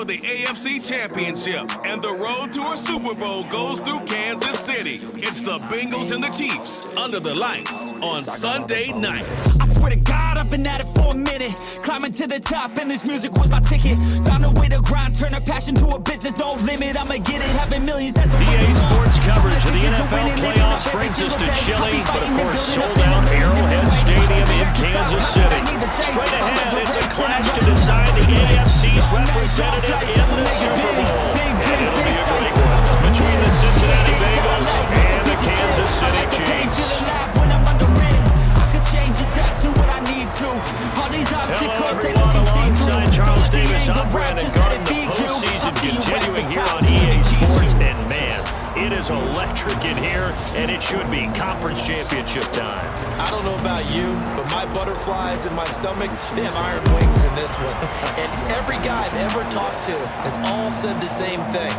for the AFC Championship, and the road to a Super Bowl goes through Kansas City. It's the Bengals and the Chiefs under the lights on Sunday night. I swear to God, I've been at it for a minute. Climbing to the top, and this music was my ticket. Found a way to grind, turn a passion to a business. No limit, I'ma get it. Having millions, that's a EA Sports coverage of the NFL playoffs brings us to Chile, but of course sold out Arrowhead Stadium in Kansas City. Straight ahead, it's a clash to decide the AFC's representative in the Super Bowl. And it'll be a great one between the Cincinnati Bengals and the Kansas City Chiefs. Hello, everyone. Alongside Charles Davis, I'm Brandon Garden. The postseason continuing here on EA Sports, and man, it is electric in here, and it should be conference championship time. I don't know about you, but my butterflies in my stomach, they have iron wings in this one. And every guy I've ever talked to has all said the same thing.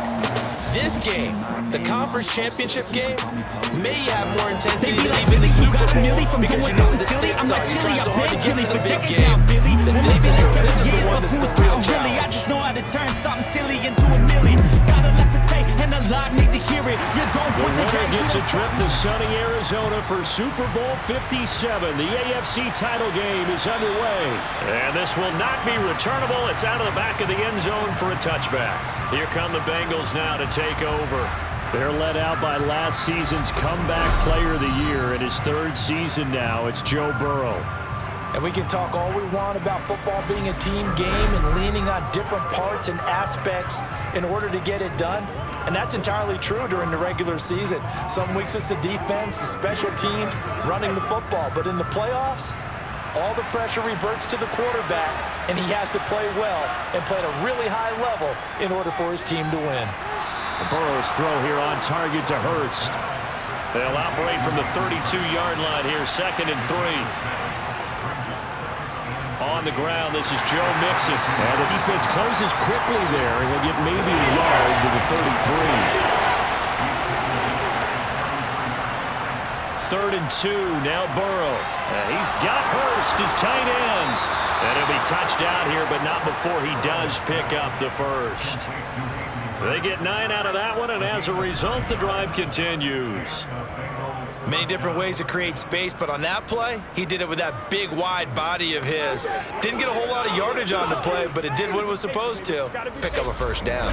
This game, the conference championship game, may have more intensity than even the Super Bowl, because you know the stakes are. You try so hard to get to the big game. This is the one that's the real challenge. I just know how to turn something silly into a million. Got a lot to say, and a lot need to hear it. You don't The winner gets a trip to sunny Arizona for Super Bowl 57. The AFC title game is underway. And this will not be returnable. It's out of the back of the end zone for a touchback. Here come the Bengals now to take over. They're led out by last season's comeback player of the year. In his third season now, it's Joe Burrow. And we can talk all we want about football being a team game and leaning on different parts and aspects in order to get it done. And that's entirely true during the regular season. Some weeks it's the defense, the special teams, running the football. But in the playoffs, all the pressure reverts to the quarterback, and he has to play well and play at a really high level in order for his team to win. Burrow's throw here on target to Hurst. They'll operate from the 32-yard line here, 2nd and 3. On the ground, this is Joe Mixon. And the defense closes quickly there, and he'll get maybe a yard to the 33. 3rd and 2, now Burrow. He's got Hurst, his tight end. And he'll be touched out here, but not before he does pick up the first. They get 9 out of that one, and as a result, the drive continues. Many different ways to create space, but on that play, he did it with that big, wide body of his. Didn't get a whole lot of yardage on the play, but it did what it was supposed to. Pick up a first down.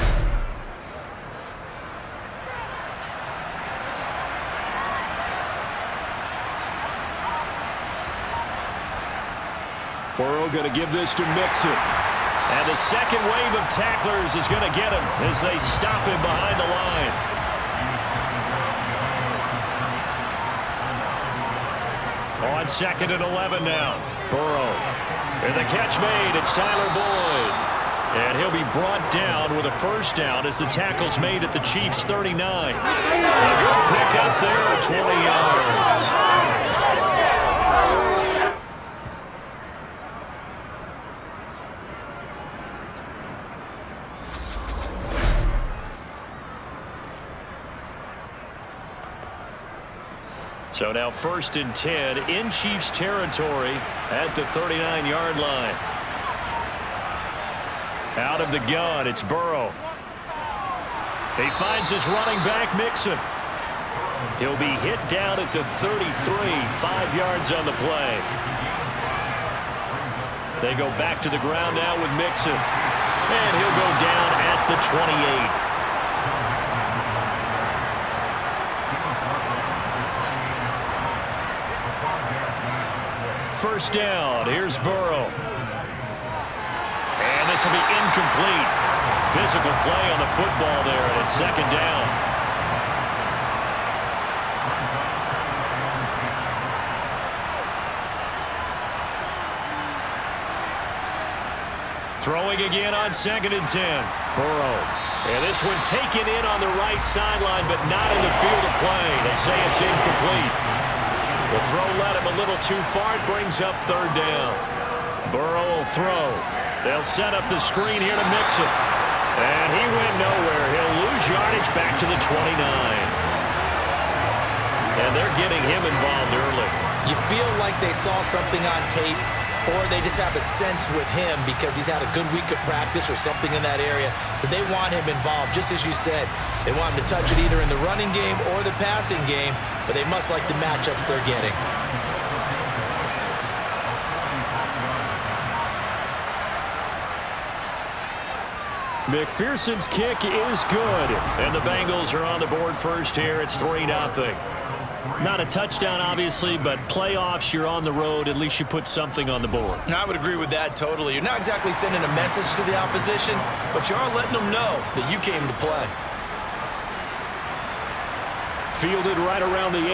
Burrow going to give this to Mixon. And the second wave of tacklers is going to get him as they stop him behind the line. On 2nd and 11 now. Burrow. And the catch made. It's Tyler Boyd. And he'll be brought down with a first down as the tackle's made at the Chiefs' 39. A good pick up there, 20 yards. So now 1st and 10 in Chiefs territory at the 39-yard line. Out of the gun, it's Burrow. He finds his running back, Mixon. He'll be hit down at the 33, 5 yards on the play. They go back to the ground now with Mixon. And he'll go down at the 28. First down, here's Burrow. And this will be incomplete. Physical play on the football there, and it's 2nd down. Throwing again on 2nd and 10. Burrow. And this one taken in on the right sideline, but not in the field of play. They say it's incomplete. The throw led him a little too far. It brings up 3rd down. Burrow will throw. They'll set up the screen here to Mixon. And he went nowhere. He'll lose yardage back to the 29. And they're getting him involved early. You feel like they saw something on tape, or they just have a sense with him because he's had a good week of practice or something in that area that they want him involved. Just as you said, they want him to touch it either in the running game or the passing game, but they must like the matchups they're getting. McPherson's kick is good, and the Bengals are on the board first here. It's 3-0. Not a touchdown, obviously, but playoffs, you're on the road. At least you put something on the board. I would agree with that totally. You're not exactly sending a message to the opposition, but you are letting them know that you came to play. Fielded right around the 8.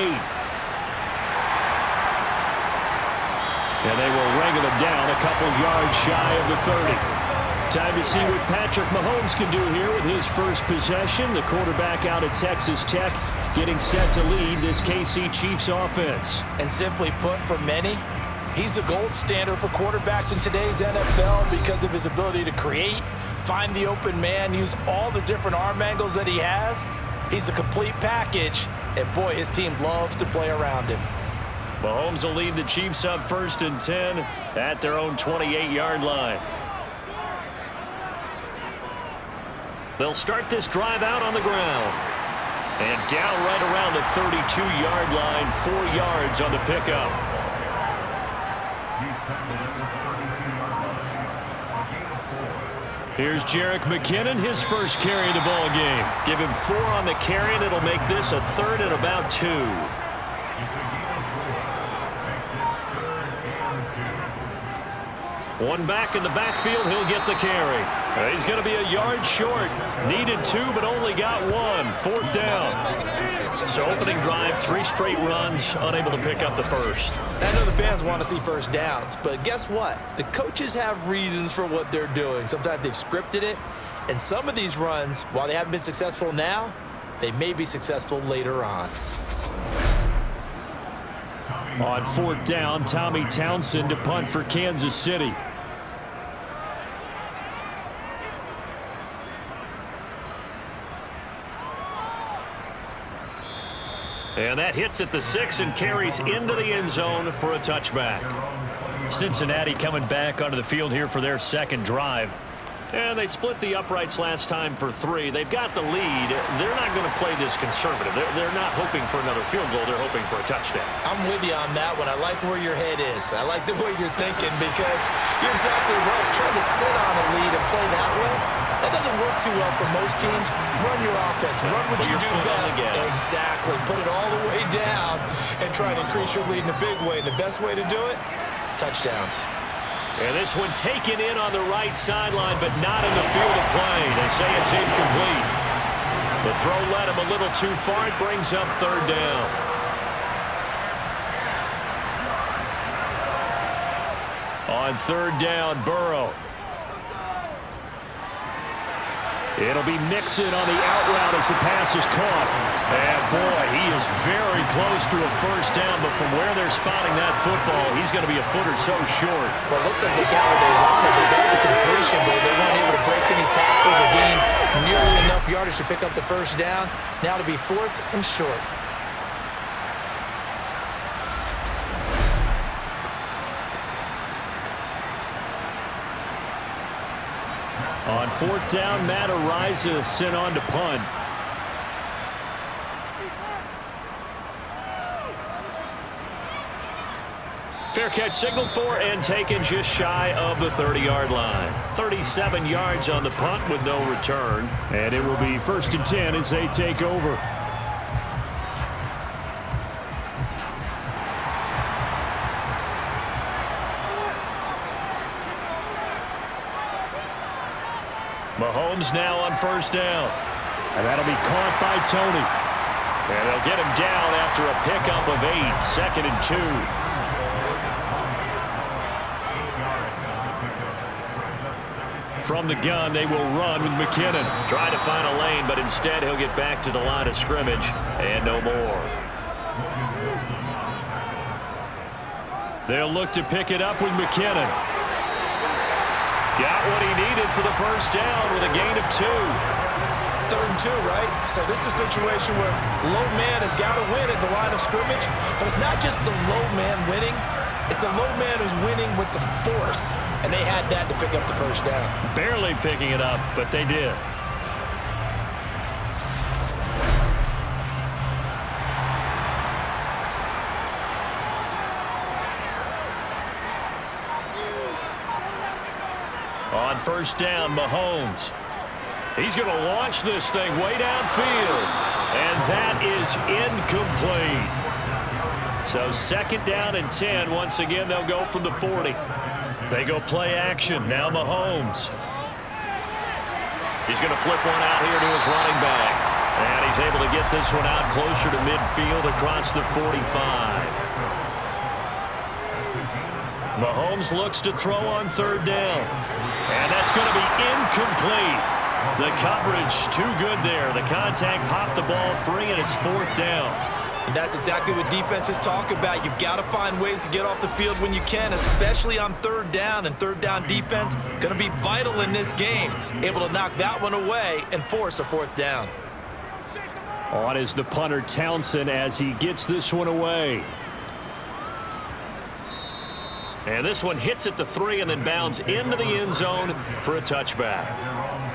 And they will wrangle him down a couple yards shy of the 30. Time to see what Patrick Mahomes can do here with his first possession. The quarterback out of Texas Tech getting set to lead this KC Chiefs offense. And simply put, for many, he's the gold standard for quarterbacks in today's NFL because of his ability to create, find the open man, use all the different arm angles that he has. He's a complete package, and boy, his team loves to play around him. Mahomes will lead the Chiefs up 1st and 10 at their own 28-yard line. They'll start this drive out on the ground. And down right around the 32-yard line, 4 yards on the pickup. Here's Jerick McKinnon, his first carry of the ball game. Give him 4 on the carry, and it'll make this a 3rd and about 2. One back in the backfield, he'll get the carry. He's going to be a yard short. Needed 2, but only got 1. 4th down. So opening drive, 3 straight runs, unable to pick up the first. I know the fans want to see first downs, but guess what? The coaches have reasons for what they're doing. Sometimes they've scripted it, and some of these runs, while they haven't been successful now, they may be successful later on. On 4th down, Tommy Townsend to punt for Kansas City. And that hits at the 6 and carries into the end zone for a touchback. Cincinnati coming back onto the field here for their second drive. And they split the uprights last time for 3. They've got the lead. They're not going to play this conservative. They're not hoping for another field goal. They're hoping for a touchdown. I'm with you on that one. I like where your head is. I like the way you're thinking because you're exactly right. Trying to sit on a lead and play that way, that doesn't work too well for most teams. Run your offense. Run what you do best. Exactly. Put it all the way down and try and increase your lead in a big way. And the best way to do it, touchdowns. And this one taken in on the right sideline, but not in the field of play. They say it's incomplete. The throw led him a little too far. It brings up 3rd down. On 3rd down, Burrow. It'll be Mixon on the out route as the pass is caught. And boy, he is very close to a first down, but from where they're spotting that football, he's going to be a foot or so short. Well, it looks like they got what they wanted. They got the completion, but they weren't able to break any tackles or gain nearly enough yardage to pick up the first down. Now to be 4th and short. On 4th down, Matt Ariza sent on to punt. Fair catch signaled for and taken just shy of the 30-yard line. 37 yards on the punt with no return. And it will be 1st and 10 as they take over. Mahomes now on 1st down. And that'll be caught by Tony. And they'll get him down after a pickup of 8. 2nd and 2. From the gun, they will run with McKinnon. Trying to find a lane, but instead he'll get back to the line of scrimmage. And no more. They'll look to pick it up with McKinnon. Got what he needed for the first down with a gain of 2. 3rd and 2, right? So this is a situation where low man has got to win at the line of scrimmage, but it's not just the low man winning. It's the low man who's winning with some force, and they had that to pick up the first down. Barely picking it up, but they did. On first down, Mahomes. He's going to launch this thing way downfield, and that is incomplete. So 2nd down and 10. Once again, they'll go from the 40. They go play action. Now Mahomes. He's going to flip one out here to his running back. And he's able to get this one out closer to midfield across the 45. Mahomes looks to throw on 3rd down. And that's going to be incomplete. The coverage too good there. The contact popped the ball free, and it's 4th down. And that's exactly what defenses talk about. You've got to find ways to get off the field when you can, especially on 3rd down. And 3rd down defense going to be vital in this game. Able to knock that one away and force a 4th down. On is the punter Townsend as he gets this one away. And this one hits at the 3 and then bounds into the end zone for a touchback.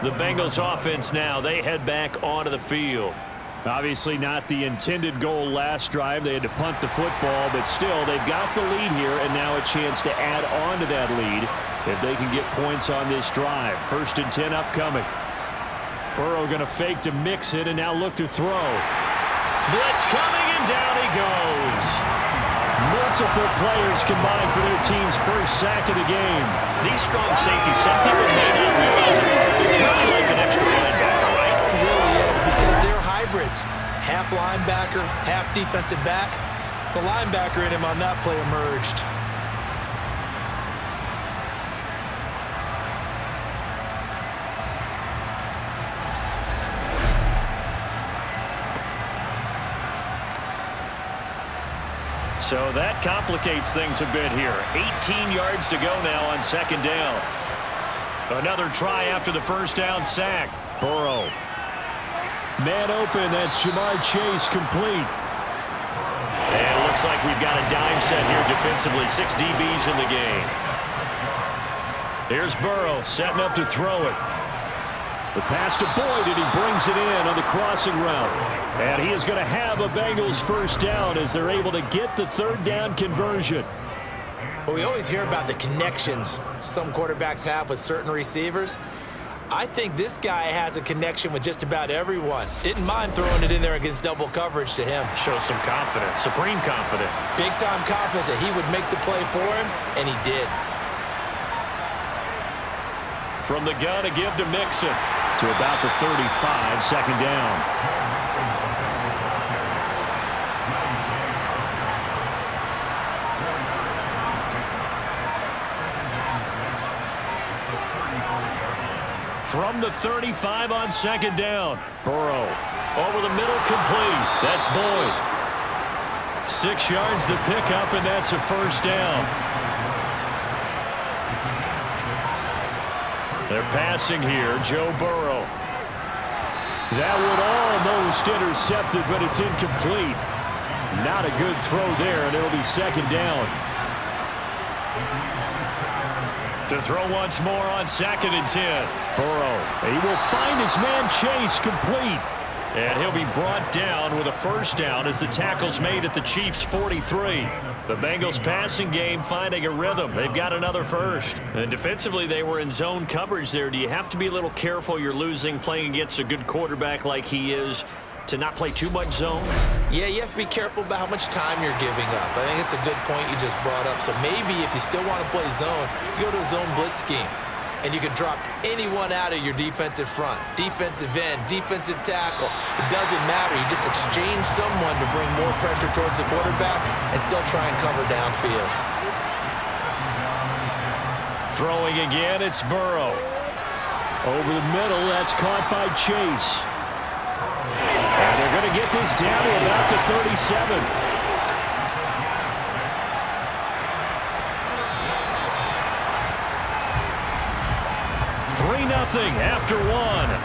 The Bengals offense now, they head back onto the field. Obviously not the intended goal last drive. They had to punt the football, but still they've got the lead here and now a chance to add on to that lead if they can get points on this drive. 1st and 10 upcoming. Burrow going to fake to mix it and now look to throw. Blitz coming and down he goes. Multiple players combined for their team's first sack of the game. These strong safeties, some people may not realize it. It's really like an extra linebacker, right? It really is, because they're hybrids. Half linebacker, half defensive back. The linebacker in him on that play emerged. So that complicates things a bit here. 18 yards to go now on 2nd down. Another try after the first down sack. Burrow. Man open, that's Jamar Chase complete. And it looks like we've got a dime set here defensively. 6 DBs in the game. Here's Burrow setting up to throw it. The pass to Boyd, and he brings it in on the crossing route. And he is going to have a Bengals first down as they're able to get the 3rd down conversion. Well, we always hear about the connections some quarterbacks have with certain receivers. I think this guy has a connection with just about everyone. Didn't mind throwing it in there against double coverage to him. Shows some confidence, supreme confidence. Big-time confidence that he would make the play for him, and he did. From the gun, a give to Mixon. To about the 35, 2nd down. From the 35 on 2nd down. Burrow over the middle, complete. That's Boyd. 6 yards the pickup, and that's a first down. They're passing here, Joe Burrow. That would almost intercepted, but it's incomplete. Not a good throw there, and it'll be 2nd down. To throw once more on 2nd and 10. Burrow, he will find his man Chase, complete. And he'll be brought down with a first down as the tackle's made at the Chiefs' 43. The Bengals passing game finding a rhythm. They've got another first. And defensively, they were in zone coverage there. Do you have to be a little careful? You're losing, playing against a good quarterback like he is, to not play too much zone? Yeah, you have to be careful about how much time you're giving up. I think it's a good point you just brought up. So maybe if you still want to play zone, you go to a zone blitz scheme. And you can drop anyone out of your defensive front, defensive end, defensive tackle. It doesn't matter. You just exchange someone to bring more pressure towards the quarterback and still try and cover downfield. Throwing again, it's Burrow. Over the middle, that's caught by Chase. And they're going to get this down to about the 37. 3 3-0 after 1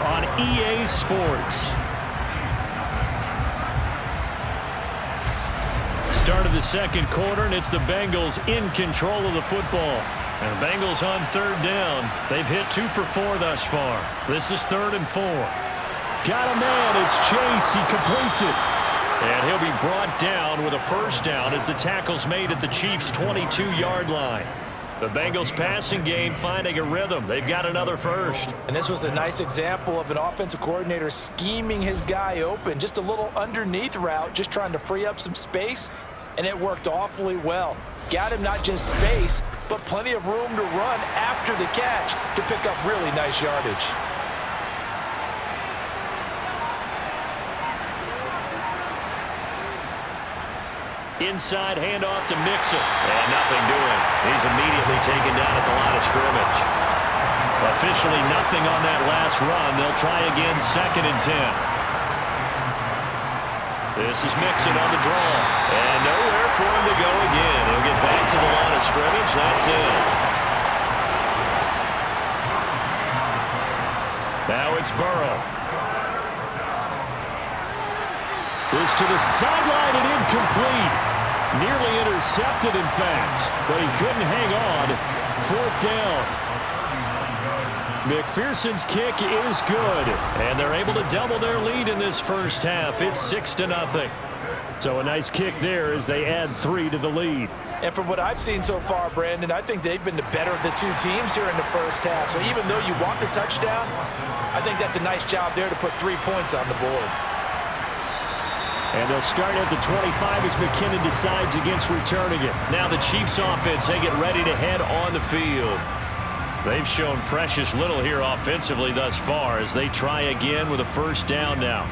on EA Sports. Start of the second quarter, and it's the Bengals in control of the football. And the Bengals on third down. They've hit 2 for 4 thus far. This is 3rd and 4. Got a man. It's Chase. He completes it. And he'll be brought down with a first down as the tackle's made at the Chiefs' 22-yard line. The Bengals passing game finding a rhythm. They've got another first. And this was a nice example of an offensive coordinator scheming his guy open. Just a little underneath route, just trying to free up some space. And it worked awfully well. Got him not just space, but plenty of room to run after the catch to pick up really nice yardage. Inside handoff to Mixon. And nothing doing. He's immediately taken down at the line of scrimmage. Officially nothing on that last run. They'll try again 2nd and 10. This is Mixon on the draw. And nowhere for him to go again. He'll get back to the line of scrimmage. That's it. Now it's Burrow. This to the sideline and incomplete. Nearly intercepted, in fact. But he couldn't hang on. 4th down. McPherson's kick is good, and they're able to double their lead in this first half. It's 6-0. So a nice kick there as they add 3 to the lead. And from what I've seen so far, Brandon, I think they've been the better of the two teams here in the first half. So even though you want the touchdown, I think that's a nice job there to put 3 points on the board. And they'll start at the 25 as McKinnon decides against returning it. Now the Chiefs offense, they get ready to head on the field. They've shown precious little here offensively thus far as they try again with a first down now.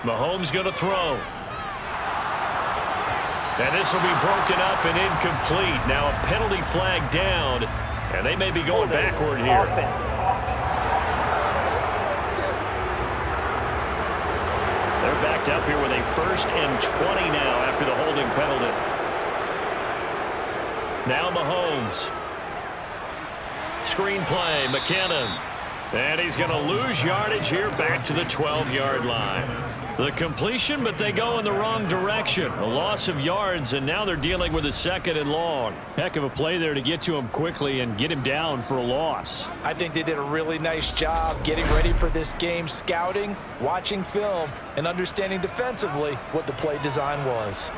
Mahomes going to throw. And this will be broken up and incomplete. Now a penalty flag down, and they may be going backward here. They're backed up here with a 1st and 20 now after the holding penalty. Now Mahomes. Screen play, McKinnon. And he's going to lose yardage here back to the 12-yard line. The completion, but they go in the wrong direction. A loss of yards, and now they're dealing with a 2nd and long. Heck of a play there to get to him quickly and get him down for a loss. I think they did a really nice job getting ready for this game, scouting, watching film, and understanding defensively what the play design was.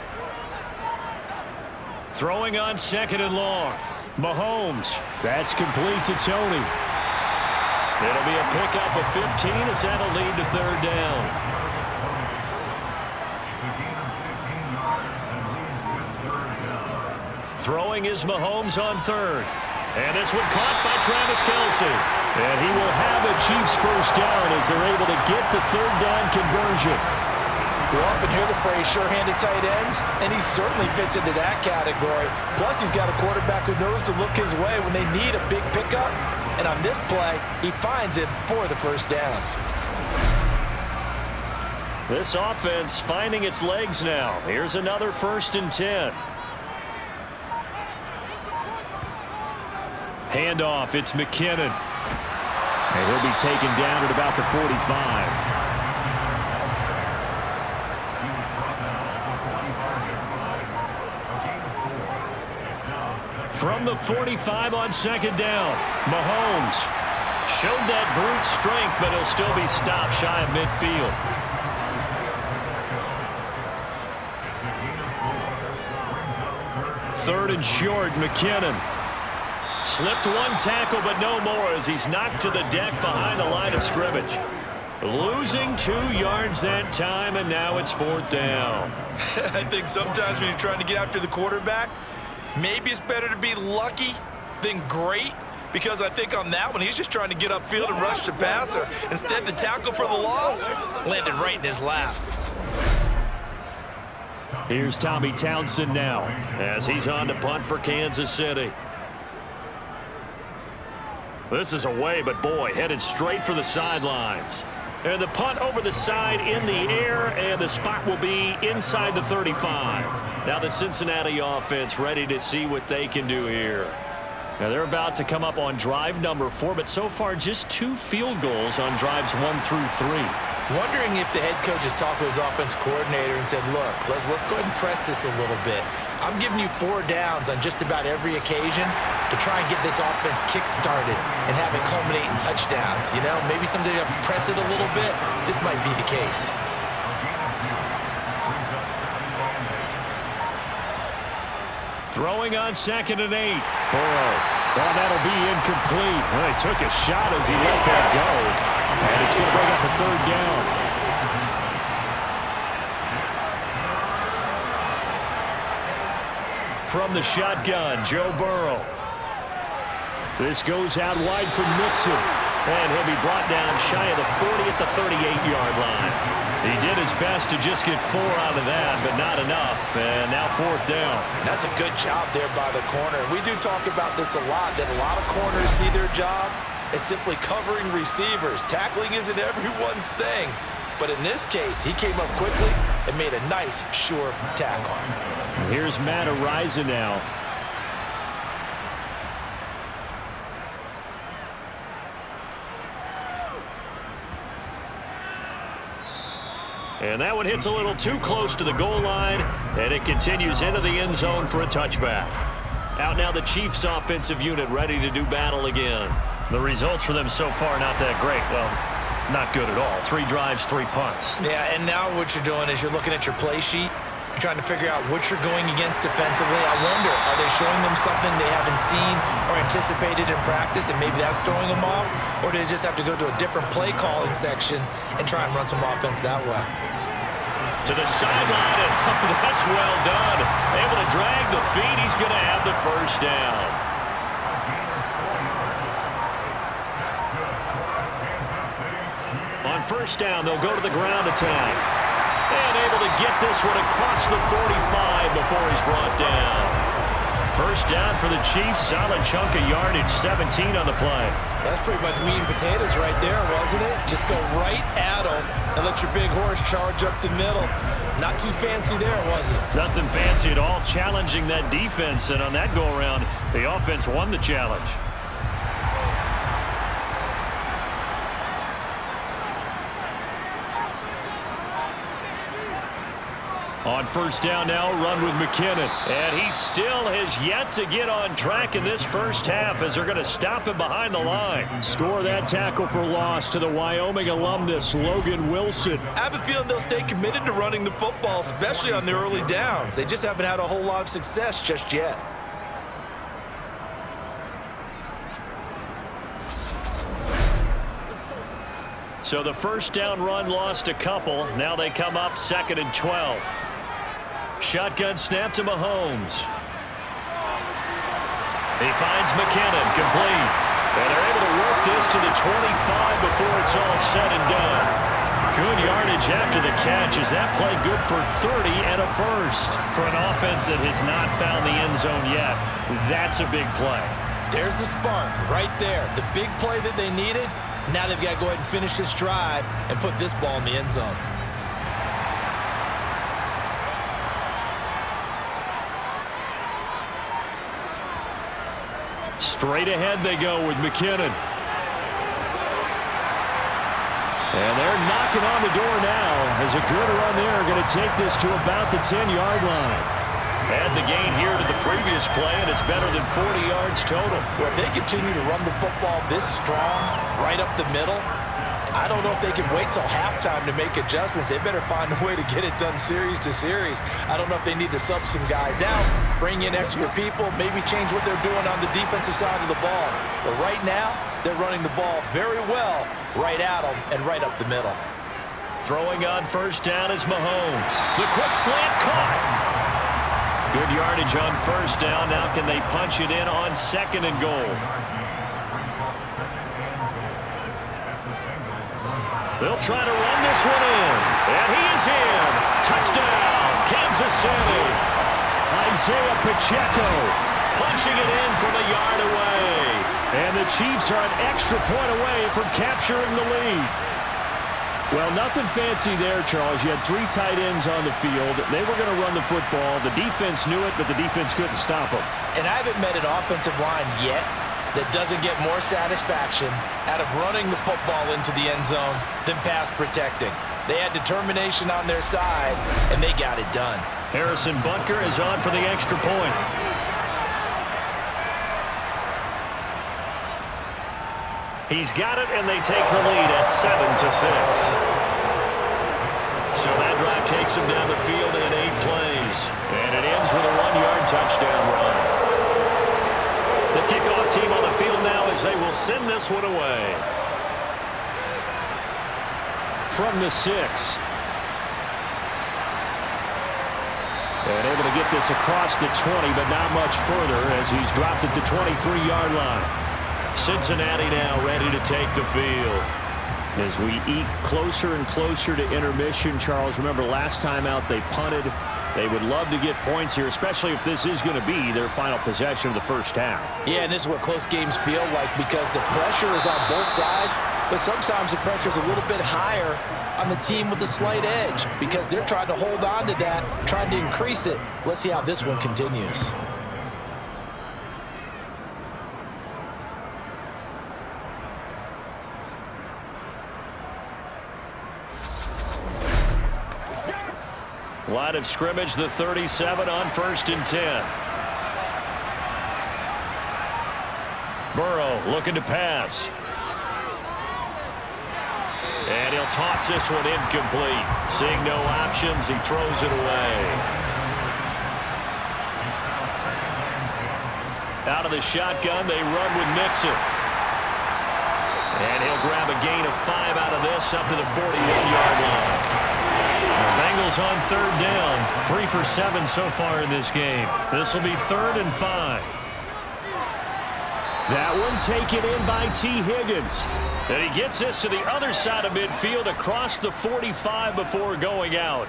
Throwing on 2nd and long. Mahomes. That's complete to Tony. It'll be a pickup of 15 as that'll lead to 3rd down. Throwing is Mahomes on 3rd. And this one caught by Travis Kelce. And he will have a Chiefs first down as they're able to get the 3rd down conversion. We often hear the phrase sure-handed tight ends, and he certainly fits into that category. Plus, he's got a quarterback who knows to look his way when they need a big pickup. And on this play, he finds it for the first down. This offense finding its legs now. Here's another 1st and 10. Handoff, it's McKinnon. And he'll be taken down at about the 45. From the 45 on 2nd down, Mahomes showed that brute strength, but he'll still be stopped shy of midfield. Third and short, McKinnon. Slipped one tackle, but no more as he's knocked to the deck behind the line of scrimmage. Losing 2 yards that time, and now it's 4th down. I think sometimes when you're trying to get after the quarterback, maybe it's better to be lucky than great, because I think on that one, he's just trying to get upfield and rush the passer. Instead, the tackle for the loss landed right in his lap. Here's Tommy Townsend now as he's on to punt for Kansas City. This is away, but boy, headed straight for the sidelines. And the punt over the side in the air, and the spot will be inside the 35. Now the Cincinnati offense ready to see what they can do here. Now they're about to come up on drive number 4, but so far just 2 field goals on drives 1 through 3. Wondering if the head coach has talked with his offense coordinator and said, look, let's go ahead and press this a little bit. I'm giving you 4 downs on just about every occasion to try and get this offense kick-started and have it culminate in touchdowns. You know, maybe someday I'll press it a little bit. This might be the case. Throwing on 2nd and 8. Burrow. Oh, that'll be incomplete. Well, he took a shot as he let that go. And it's going to bring up a 3rd down. From the shotgun, Joe Burrow. This goes out wide for Mixon. And he'll be brought down shy of the 40 at the 38-yard line. He did his best to just get 4 out of that, but not enough. And now 4th down. That's a good job there by the corner. We do talk about this a lot, that a lot of corners see their job as simply covering receivers. Tackling isn't everyone's thing. But in this case, he came up quickly and made a nice, sure tackle. Here's Matt Ariza now. And that one hits a little too close to the goal line, and it continues into the end zone for a touchback. Out now the Chiefs offensive unit ready to do battle again. The results for them so far not that great. Well, not good at all. 3 drives, 3 punts. Yeah, and now what you're doing is you're looking at your play sheet. You're trying to figure out what you're going against defensively. I wonder, are they showing them something they haven't seen or anticipated in practice, and maybe that's throwing them off? Or do they just have to go to a different play calling section and try and run some offense that way? To the sideline, and that's well done. Able to drag the feet. He's going to have the 1st down. On 1st down, they'll go to the ground attack. And able to get this one across the 45 before he's brought down. 1st down for the Chiefs. Solid chunk of yardage, 17 on the play. That's pretty much meat and potatoes right there, wasn't it? Just go right at them and let your big horse charge up the middle. Not too fancy there, was it? Nothing fancy at all, challenging that defense. And on that go-around, the offense won the challenge. On 1st down now, run with McKinnon. And he still has yet to get on track in this 1st half as they're going to stop him behind the line. Score that tackle for loss to the Wyoming alumnus, Logan Wilson. I have a feeling they'll stay committed to running the football, especially on the early downs. They just haven't had a whole lot of success just yet. So the 1st down run lost a couple. Now they come up 2nd and 12. Shotgun snap to Mahomes. He finds McKinnon, complete. And they're able to work this to the 25 before it's all said and done. Good yardage after the catch. Is that play good for 30 and a 1st? For an offense that has not found the end zone yet, that's a big play. There's the spark right there. The big play that they needed. Now they've got to go ahead and finish this drive and put this ball in the end zone. Straight ahead they go with McKinnon. And they're knocking on the door now as a good run there going to take this to about the 10-yard line. Add the gain here to the previous play, and it's better than 40 yards total. Well, if they continue to run the football this strong, right up the middle, I don't know if they can wait till halftime to make adjustments. They better find a way to get it done series to series. I don't know if they need to sub some guys out, bring in extra people, maybe change what they're doing on the defensive side of the ball. But right now, they're running the ball very well right at them and right up the middle. Throwing on 1st down is Mahomes. The quick slant caught. Good yardage on 1st down. Now can they punch it in on 2nd and goal? They'll try to run this one in. And he is in. Touchdown, Kansas City. Isaiah Pacheco punching it in from a yard away. And the Chiefs are an extra point away from capturing the lead. Well, nothing fancy there, Charles. You had 3 tight ends on the field. They were going to run the football. The defense knew it, but the defense couldn't stop them. And I haven't met an offensive line yet that doesn't get more satisfaction out of running the football into the end zone than pass protecting. They had determination on their side, and they got it done. Harrison Butker is on for the extra point. He's got it, and they take the lead at 7-6. So that drive takes him down the field in 8 plays. And it ends with a 1-yard touchdown run. The kickoff team on the field now as they will send this one away. From the 6. And able to get this across the 20, but not much further as he's dropped at the 23-yard line. Cincinnati now ready to take the field. As we eke closer and closer to intermission, Charles, remember last time out they punted. They would love to get points here, especially if this is going to be their final possession of the first half. Yeah, and this is what close games feel like because the pressure is on both sides, but sometimes the pressure is a little bit higher on the team with the slight edge because they're trying to hold on to that, trying to increase it. Let's see how this one continues. Line of scrimmage, the 37 on 1st and 10. Burrow looking to pass. And he'll toss this one incomplete. Seeing no options, he throws it away. Out of the shotgun, they run with Mixon. And he'll grab a gain of 5 out of this up to the 41-yard line. The Bengals on 3rd down. 3 for 7 so far in this game. This will be 3rd and 5. That one taken in by T. Higgins. And he gets this to the other side of midfield across the 45 before going out.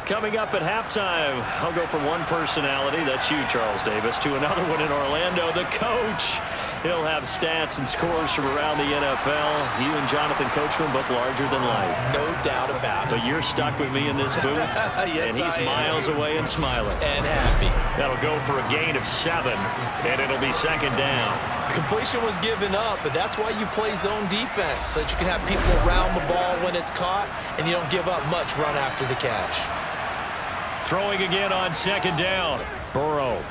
Coming up at halftime, I'll go from one personality, that's you, Charles Davis, to another one in Orlando, the coach. He'll have stats and scores from around the NFL. You and Jonathan Coachman both larger than life. No doubt about it. But you're stuck with me in this booth, yes, and he's miles away and smiling. And happy. That'll go for a gain of 7, and it'll be 2nd down. Completion was given up, but that's why you play zone defense, so that you can have people around the ball when it's caught, and you don't give up much run after the catch. Throwing again on 2nd down. Burrow.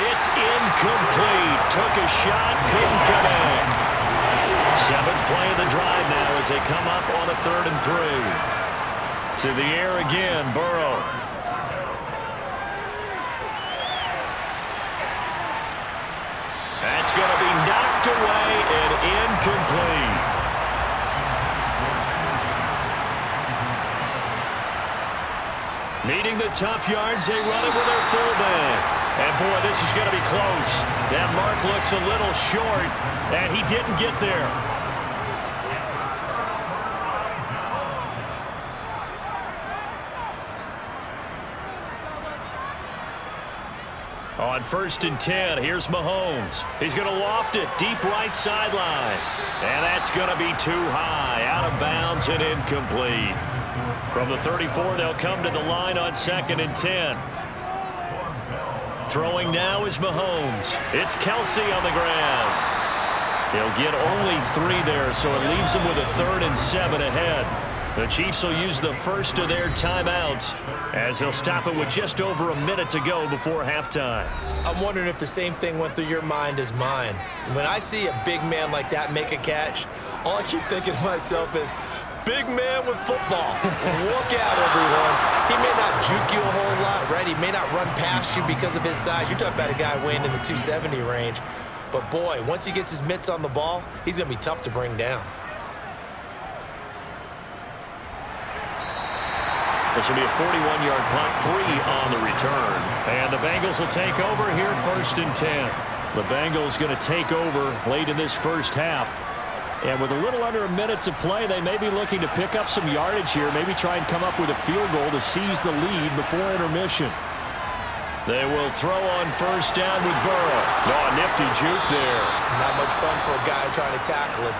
It's incomplete. Took a shot, couldn't connect. 7th play of the drive now as they come up on a 3rd and 3. To the air again, Burrow. That's going to be knocked away and incomplete. Needing the tough yards, they run it with their fullback. And, boy, this is going to be close. That mark looks a little short, and he didn't get there. On 1st and 10, here's Mahomes. He's going to loft it deep right sideline. And that's going to be too high, out of bounds and incomplete. From the 34, they'll come to the line on 2nd and 10. Throwing now is Mahomes. It's Kelsey on the ground. He'll get only 3 there, so it leaves him with a 3rd and 7 ahead. The Chiefs will use the first of their timeouts as they'll stop it with just over a minute to go before halftime. I'm wondering if the same thing went through your mind as mine. When I see a big man like that make a catch, all I keep thinking to myself is, big man with football. Look out, everyone. He may not juke you a whole lot, right? He may not run past you because of his size. You're talking about a guy weighing in the 270 range. But, boy, once he gets his mitts on the ball, he's going to be tough to bring down. This will be a 41-yard punt, 3 on the return. And the Bengals will take over here 1st and 10. The Bengals going to take over late in this first half. And with a little under a minute to play, they may be looking to pick up some yardage here, maybe try and come up with a field goal to seize the lead before intermission. They will throw on 1st down with Burrow. Oh, a nifty juke there. Not much fun for a guy trying to tackle him.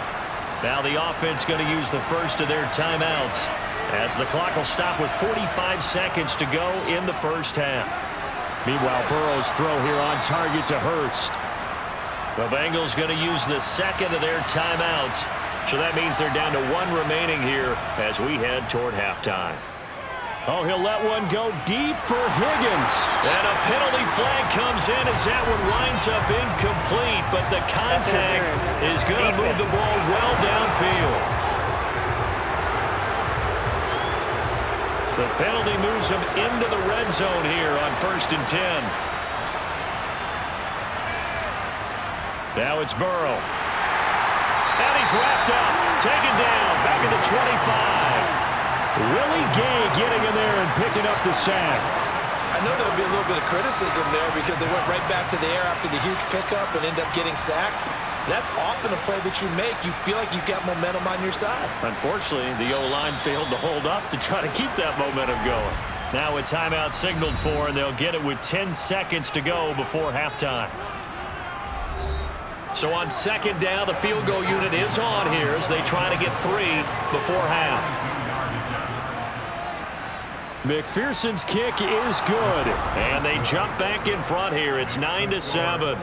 Now the offense going to use the first of their timeouts as the clock will stop with 45 seconds to go in the first half. Meanwhile, Burrow's throw here on target to Hurst. The Bengals going to use the second of their timeouts. So that means they're down to one remaining here as we head toward halftime. Oh, he'll let one go deep for Higgins. And a penalty flag comes in as that one winds up incomplete, but the contact is going to move the ball well downfield. The penalty moves him into the red zone here on 1st and 10. Now it's Burrow. And he's wrapped up, taken down, back at the 25. Willie Gay getting in there and picking up the sack. I know there'll be a little bit of criticism there because they went right back to the air after the huge pickup and end up getting sacked. That's often a play that you make. You feel like you've got momentum on your side. Unfortunately, the O-line failed to hold up to try to keep that momentum going. Now a timeout signaled for, and they'll get it with 10 seconds to go before halftime. So on 2nd down, the field goal unit is on here as they try to get 3 before half. McPherson's kick is good. And they jump back in front here. It's 9-7.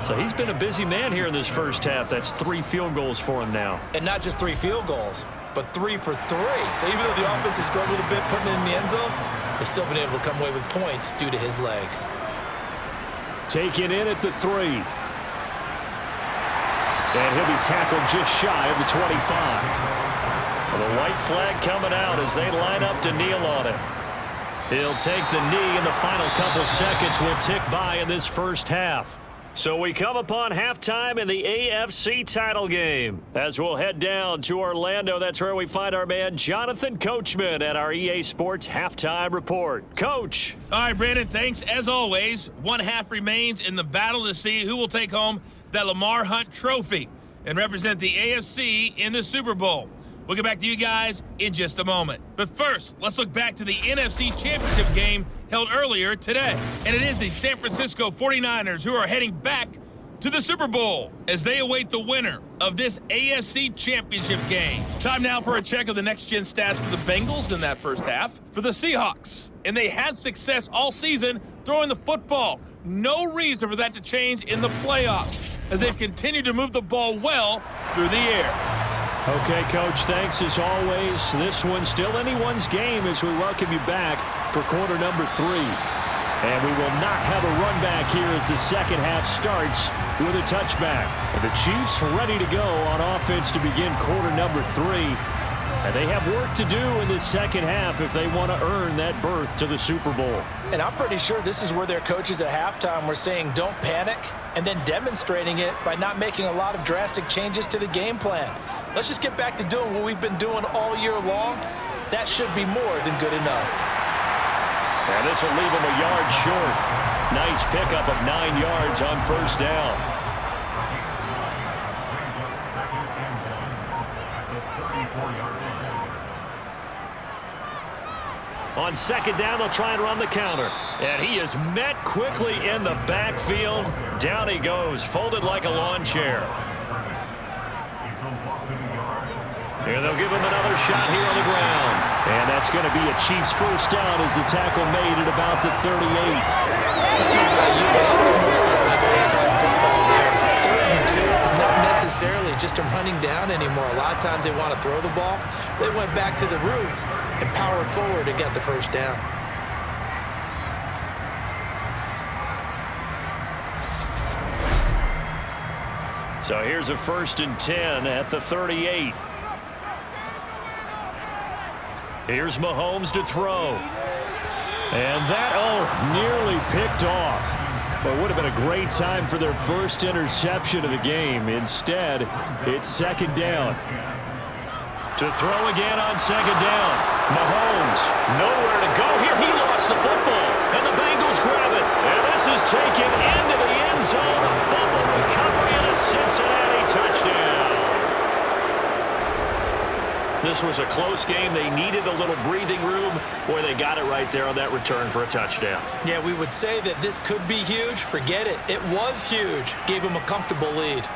So he's been a busy man here in this first half. That's 3 field goals for him now. And not just 3 field goals, but 3 for 3. So even though the offense has struggled a bit putting it in the end zone, they've still been able to come away with points due to his leg. Taken in at the 3. And he'll be tackled just shy of the 25. Well, the white flag coming out as they line up to kneel on it. He'll take the knee, and the final couple seconds will tick by in this first half. So we come upon halftime in the AFC title game. As we'll head down to Orlando, that's where we find our man Jonathan Coachman at our EA Sports Halftime Report. Coach. All right, Brandon, thanks. As always, one half remains in the battle to see who will take home that Lamar Hunt trophy and represent the AFC in the Super Bowl. We'll get back to you guys in just a moment. But first, let's look back to the NFC Championship game held earlier today. And it is the San Francisco 49ers who are heading back to the Super Bowl as they await the winner of this AFC Championship game. Time now for a check of the next-gen stats for the Bengals in that first half. For the Seahawks, and they had success all season throwing the football. No reason for that to change in the playoffs as they've continued to move the ball well through the air. Okay, Coach, thanks as always. This one's still anyone's game as we welcome you back for quarter number 3. And we will not have a run back here as the second half starts with a touchback. And the Chiefs ready to go on offense to begin quarter number 3. And they have work to do in the second half if they want to earn that berth to the Super Bowl. And I'm pretty sure this is where their coaches at halftime were saying don't panic and then demonstrating it by not making a lot of drastic changes to the game plan. Let's just get back to doing what we've been doing all year long. That should be more than good enough. And this will leave them a yard short. Nice pickup of 9 yards on first down. On second down, they'll try and run the counter. And he is met quickly in the backfield. Down he goes, folded like a lawn chair. Here they'll give him another shot here on the ground. And that's going to be a Chiefs first down as the tackle made at about the 38. It's not necessarily just a running down anymore. A lot of times they want to throw the ball. They went back to the roots and powered forward and got the first down. So here's a 1st and 10 at the 38. Here's Mahomes to throw. And that, nearly picked off. But would have been a great time for their first interception of the game. Instead, it's second down. To throw again on second down. Mahomes, nowhere to go here. He lost the football, and the Bengals grab it. And this is taken into the end zone. A fumble recovery and a Cincinnati touchdown. This was a close game. They needed a little breathing room. Boy, they got it right there on that return for a touchdown. Yeah, we would say that this could be huge. Forget it. It was huge. Gave them a comfortable lead.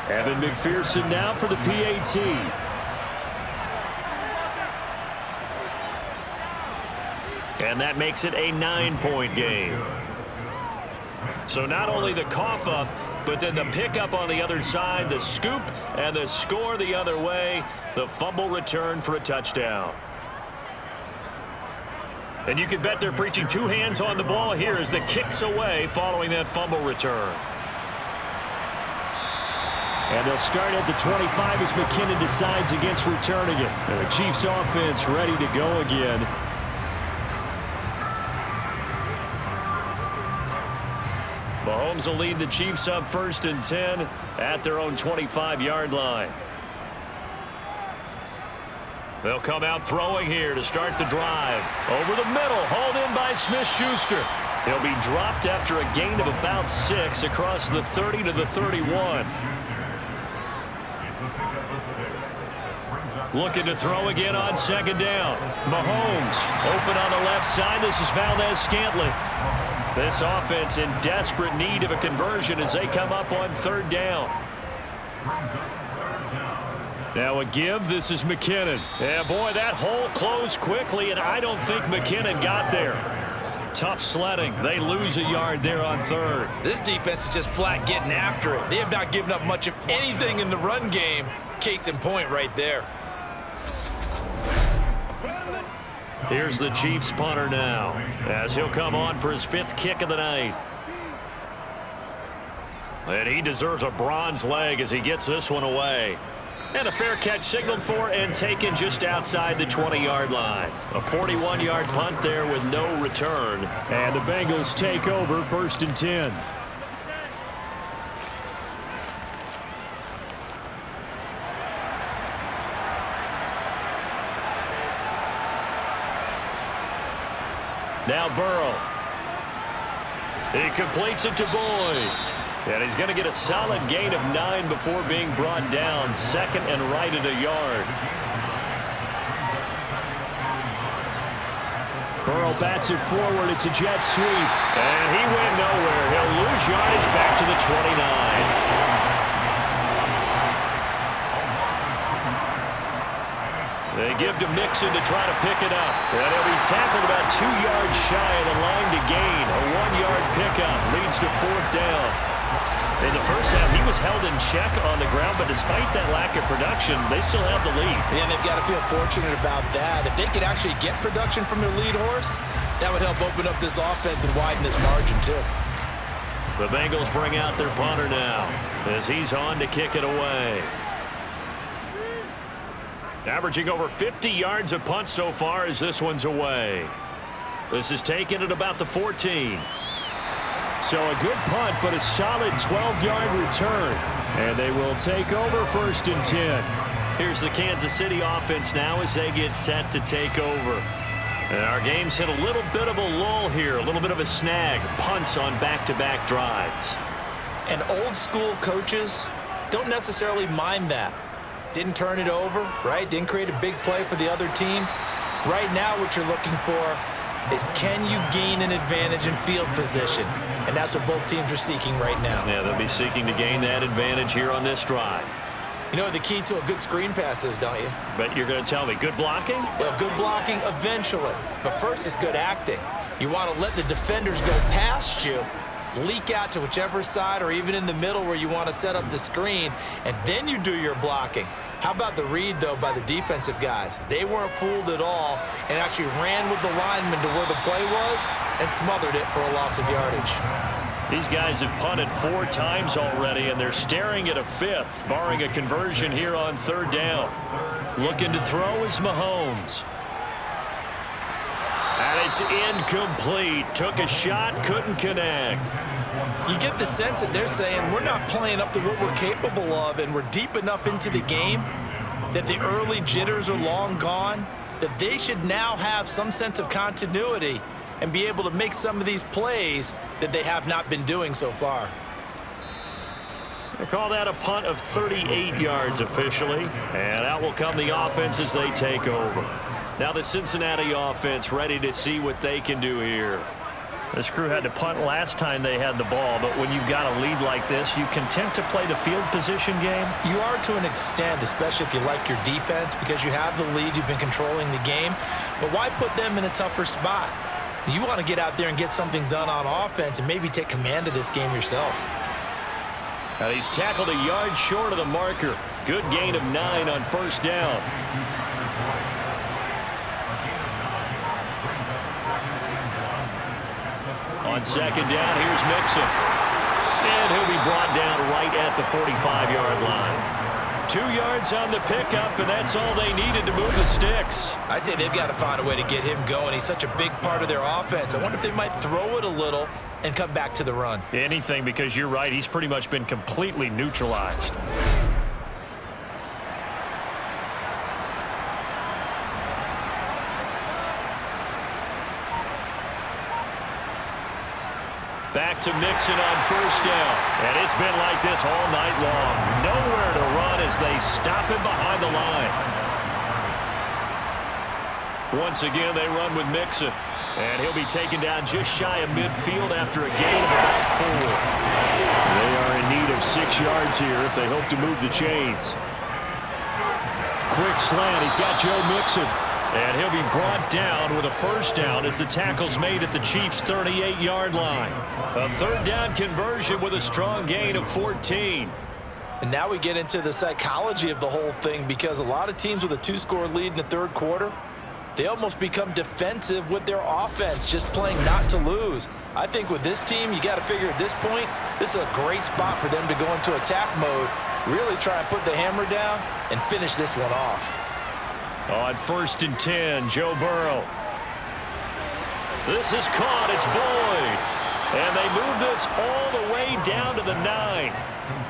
Evan McPherson now for the PAT. And that makes it a 9-point game. So not only the cough up, but then the pickup on the other side, the scoop, and the score the other way, the fumble return for a touchdown. And you can bet they're preaching two hands on the ball here as the kick's away following that fumble return. And they'll start at the 25 as McKinnon decides against returning it. And the Chiefs offense ready to go again. Mahomes will lead the Chiefs up 1st and 10 at their own 25-yard line. They'll come out throwing here to start the drive. Over the middle, hauled in by Smith-Schuster. He'll be dropped after a gain of about 6 across the 30 to the 31. Looking to throw again on 2nd down. Mahomes open on the left side. This is Valdez-Scantling. This offense in desperate need of a conversion as they come up on 3rd down. Now a give. This is McKinnon. Yeah, boy, that hole closed quickly, and I don't think McKinnon got there. Tough sledding. They lose a yard there on 3rd. This defense is just flat getting after it. They have not given up much of anything in the run game. Case in point right there. Here's the Chiefs punter now as he'll come on for his 5th kick of the night. And he deserves a bronze leg as he gets this one away. And a fair catch signaled for and taken just outside the 20-yard line. A 41-yard punt there with no return. And the Bengals take over 1st and 10. Now Burrow. He completes it to Boyd. And he's going to get a solid gain of 9 before being brought down. 2nd and right at a yard. Burrow bats it forward. It's a jet sweep. And he went nowhere. He'll lose yardage back to the 29. They give to Mixon to try to pick it up. And he'll be tackled about 2 yards shy of the line to gain. A 1-yard pickup leads to 4th down. In the first half, he was held in check on the ground, but despite that lack of production, they still have the lead. Yeah, and they've got to feel fortunate about that. If they could actually get production from their lead horse, that would help open up this offense and widen this margin, too. The Bengals bring out their punter now as he's on to kick it away. Averaging over 50 yards a punt so far as this one's away. This is taken at about the 14. So a good punt, but a solid 12-yard return. And they will take over 1st and 10. Here's the Kansas City offense now as they get set to take over. And our game's hit a little bit of a lull here, a little bit of a snag. Punts on back-to-back drives. And old-school coaches don't necessarily mind that. Didn't turn it over, right? Didn't create a big play for the other team. Right now what you're looking for is can you gain an advantage in field position? And that's what both teams are seeking right now. Yeah, they'll be seeking to gain that advantage here on this drive. You know what the key to a good screen pass is, don't you? But you're going to tell me, good blocking? Well, good blocking eventually. But first is good acting. You want to let the defenders go past you, leak out to whichever side or even in the middle where you want to set up the screen, and then you do your blocking. How about the read, though, by the defensive guys? They weren't fooled at all and actually ran with the lineman to where the play was and smothered it for a loss of yardage. These guys have punted 4 times already, and they're staring at a 5th, barring a conversion here on 3rd down. Looking to throw is Mahomes. And it's incomplete. Took a shot, couldn't connect. You get the sense that they're saying we're not playing up to what we're capable of, and we're deep enough into the game that the early jitters are long gone, that they should now have some sense of continuity and be able to make some of these plays that they have not been doing so far. They call that a punt of 38 yards officially, and out will come the offense as they take over. Now the Cincinnati offense ready to see what they can do here. This crew had to punt last time they had the ball, but when you've got a lead like this, you content to play the field position game? You are to an extent, especially if you like your defense, because you have the lead, you've been controlling the game. But why put them in a tougher spot? You want to get out there and get something done on offense and maybe take command of this game yourself. Now he's tackled a yard short of the marker. Good gain of 9 on first down. On second down, here's Mixon. And he'll be brought down right at the 45-yard line. 2 yards on the pickup, and that's all they needed to move the sticks. I'd say they've got to find a way to get him going. He's such a big part of their offense. I wonder if they might throw it a little and come back to the run. Anything, because you're right, he's pretty much been completely neutralized. Back to Mixon on first down. And it's been like this all night long. Nowhere to run as they stop him behind the line. Once again, they run with Mixon. And he'll be taken down just shy of midfield after a gain of about 4. They are in need of 6 yards here if they hope to move the chains. Quick slant. He's got Joe Mixon. And he'll be brought down with a first down as the tackle's made at the Chiefs' 38-yard line. A third down conversion with a strong gain of 14. And now we get into the psychology of the whole thing, because a lot of teams with a 2-score lead in the third quarter, they almost become defensive with their offense, just playing not to lose. I think with this team, you got to figure at this point, this is a great spot for them to go into attack mode, really try and put the hammer down and finish this one off. On first and 10, Joe Burrow. This is caught. It's Boyd. And they move this all the way down to the 9.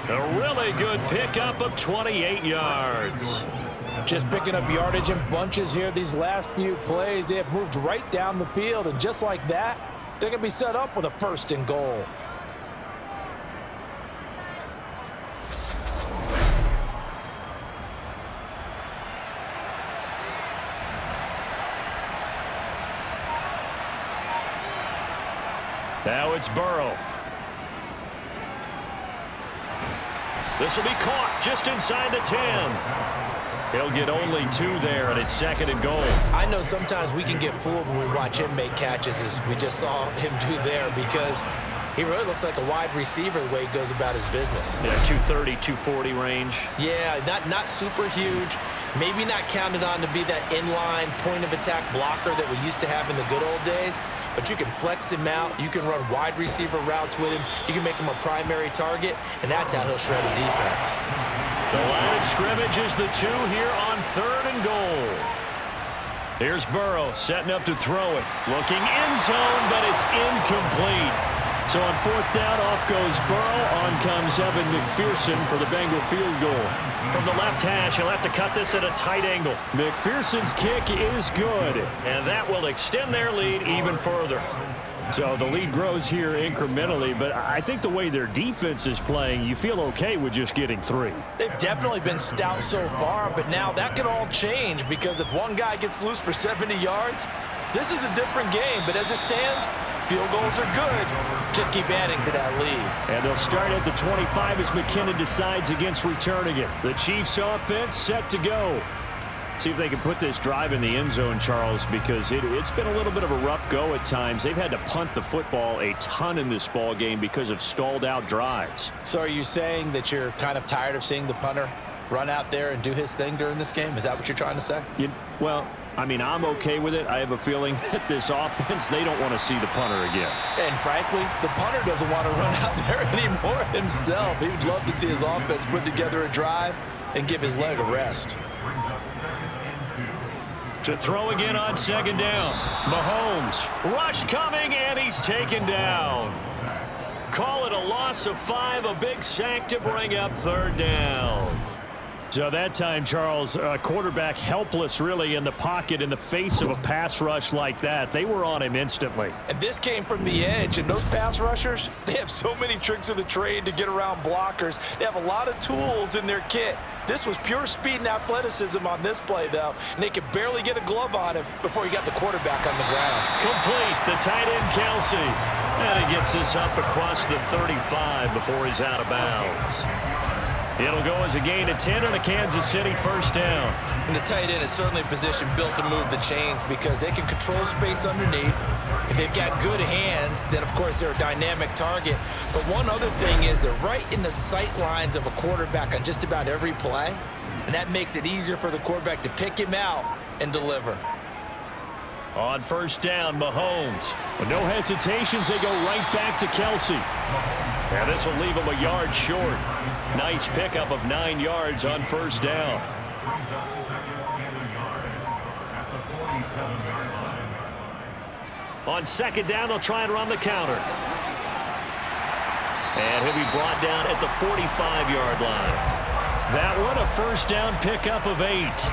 A really good pickup of 28 yards. Just picking up yardage in bunches here these last few plays. They have moved right down the field, and just like that, they're going to be set up with a first and goal. Now it's Burrow. This will be caught just inside the 10. He'll get only 2 there, and it's second and goal. I know sometimes we can get fooled when we watch him make catches, as we just saw him do there, because he really looks like a wide receiver the way he goes about his business. Yeah, 230, 240 range. Yeah, not super huge. Maybe not counted on to be that inline point-of-attack blocker that we used to have in the good old days, but you can flex him out. You can run wide receiver routes with him. You can make him a primary target, and that's how he'll shred a defense. The line of scrimmage is the 2 here on third and goal. Here's Burrow setting up to throw it. Looking end zone, but it's incomplete. So on fourth down, off goes Burrow. On comes Evan McPherson for the Bengal field goal. From the left hash, he'll have to cut this at a tight angle. McPherson's kick is good, and that will extend their lead even further. So the lead grows here incrementally, but I think the way their defense is playing, you feel okay with just getting 3. They've definitely been stout so far, but now that could all change, because if one guy gets loose for 70 yards, this is a different game. But as it stands, field goals are good. Just keep adding to that lead. And they'll start at the 25 as McKinnon decides against returning it. The Chiefs offense set to go. See if they can put this drive in the end zone, Charles, because it's been a little bit of a rough go at times. They've had to punt the football a ton in this ball game because of stalled out drives. So are you saying that you're kind of tired of seeing the punter run out there and do his thing during this game? Is that what you're trying to say? Well, I mean, I'm okay with it. I have a feeling that this offense, they don't want to see the punter again. And frankly, the punter doesn't want to run out there anymore himself. He would love to see his offense put together a drive and give his leg a rest. To throw again on second down. Mahomes, rush coming, and he's taken down. Call it a loss of 5, a big sack to bring up third down. So that time, Charles, quarterback helpless really in the pocket in the face of a pass rush like that. They were on him instantly. And this came from the edge, and those pass rushers, they have so many tricks of the trade to get around blockers. They have a lot of tools in their kit. This was pure speed and athleticism on this play, though, and they could barely get a glove on him before he got the quarterback on the ground. Complete, the tight end, Kelsey. And he gets this up across the 35 before he's out of bounds. It'll go as a gain of 10 on a Kansas City first down. And the tight end is certainly a position built to move the chains because they can control space underneath. If they've got good hands, then, of course, they're a dynamic target. But one other thing is they're right in the sight lines of a quarterback on just about every play, and that makes it easier for the quarterback to pick him out and deliver. On first down, Mahomes. With no hesitations, they go right back to Kelsey. And this will leave him a yard short. Nice pickup of 9 yards on first down. On second down, they'll try and run the counter. And he'll be brought down at the 45-yard line. That one, a first down pickup of 8.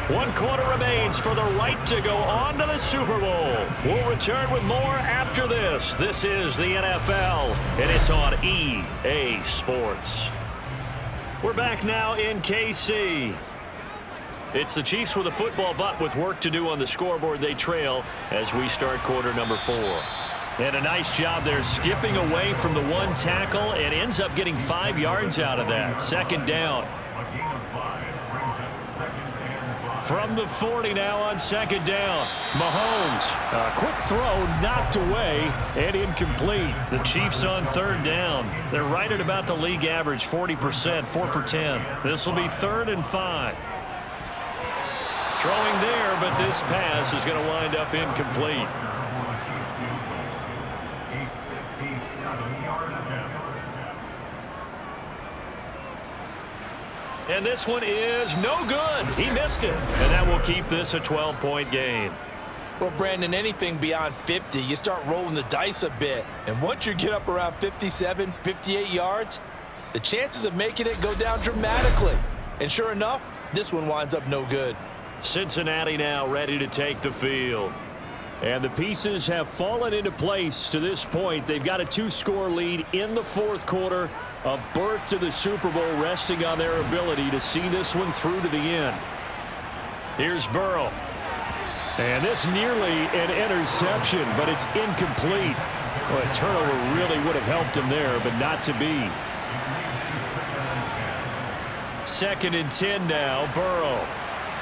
One quarter remains for the right to go on to the Super Bowl. We'll return with more after this. This is the NFL, and it's on EA Sports. We're back now in KC. It's the Chiefs with a football, but with work to do on the scoreboard, they trail as we start quarter number 4. And a nice job there skipping away from the one tackle and ends up getting 5 yards out of that. Second down. From the 40 now on second down. Mahomes, a quick throw knocked away and incomplete. The Chiefs on third down. They're right at about the league average, 40%, 4 for 10. This will be 3rd and 5. Throwing there, but this pass is going to wind up incomplete. And this one is no good. He missed it. And that will keep this a 12-point game. Well, Brandon, anything beyond 50, you start rolling the dice a bit. And once you get up around 57, 58 yards, the chances of making it go down dramatically. And sure enough, this one winds up no good. Cincinnati now ready to take the field. And the pieces have fallen into place to this point. They've got a 2-score lead in the 4th quarter. A berth to the Super Bowl resting on their ability to see this one through to the end. Here's Burrow. And this nearly an interception, but it's incomplete. Well, a turnover really would have helped him there, but not to be. 2nd and 10 now, Burrow.